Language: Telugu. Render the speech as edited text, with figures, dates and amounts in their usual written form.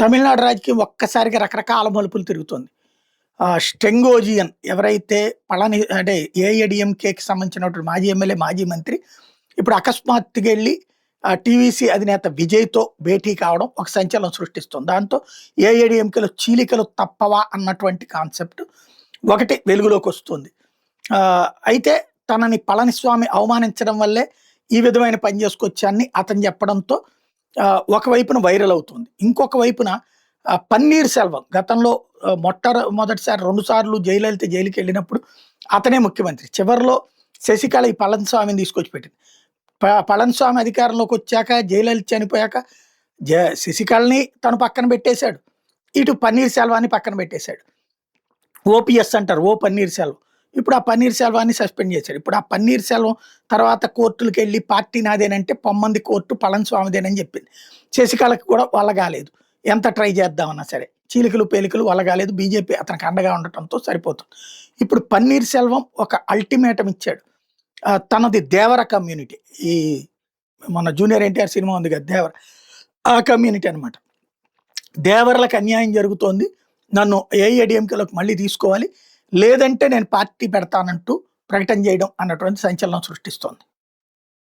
తమిళనాడు రాజకీయం ఒక్కసారిగా రకరకాల మలుపులు తిరుగుతోంది. స్టెంగోజియన్ ఎవరైతే పళని అంటే ఏఐఏడీఎంకేకి సంబంధించినటువంటి మాజీ ఎమ్మెల్యే, మాజీ మంత్రి ఇప్పుడు అకస్మాత్తుగా ఎళ్లి టీవీసీ అధినేత విజయ్‌తో భేటీ కావడం ఒక సంచలనం సృష్టిస్తుంది. దాంతో ఏఐఏడీఎంకేలో చీలికలు తప్పవా అన్నటువంటి కాన్సెప్ట్ ఒకటి వెలుగులోకొస్తుంది. అయితే తనని పళనిస్వామి అవమానించడం వల్లే ఈ విధమైన పని చేసుకొచ్చానని అతను చెప్పడంతో ఒకవైపున వైరల్ అవుతుంది. ఇంకొక వైపున పన్నీర్ సెల్వం గతంలో మొదటిసారి 2 సార్లు జయలలిత జైలుకెళ్ళినప్పుడు అతనే ముఖ్యమంత్రి. చివరిలో శశికళ ఈ పళనిస్వామిని తీసుకొచ్చి పెట్టింది. పళనిస్వామి అధికారంలోకి వచ్చాక, జయలలిత చనిపోయాక శశికళని తను పక్కన పెట్టేశాడు. ఇటు పన్నీర్ సెల్వాన్ని పక్కన పెట్టేశాడు. ఓపీఎస్ అంటారు, ఓ పన్నీర్ సెల్వం. ఇప్పుడు ఆ పన్నీర్ సెల్వాన్ని సస్పెండ్ చేశాడు. ఇప్పుడు ఆ పన్నీర్ సెల్వం తర్వాత కోర్టులకెళ్ళి పార్టీ నాదేనంటే పొమ్మంది కోర్టు పళనిస్వామిదేనని చెప్పింది. శశికళకి కూడా వల్ల కాలేదు. ఎంత ట్రై చేద్దామన్నా సరే చీలికలు పేలికలు వల్ల కాలేదు. బీజేపీ అతనికి అండగా ఉండటంతో సరిపోతుంది. ఇప్పుడు పన్నీర్ సెల్వం ఒక అల్టిమేటం ఇచ్చాడు. తనది దేవర కమ్యూనిటీ, ఈ మన జూనియర్ ఎన్టీఆర్ సినిమా ఉంది కదా దేవర, ఆ కమ్యూనిటీ అనమాట. దేవరలకు అన్యాయం జరుగుతోంది, నన్ను ఏఐఏడీఎంకేలోకి మళ్ళీ తీసుకోవాలి, లేదంటే నేను పార్టీ పెడతానంటూ ప్రకటన చేయడం అన్నటువంటి సంచలనం సృష్టిస్తోంది.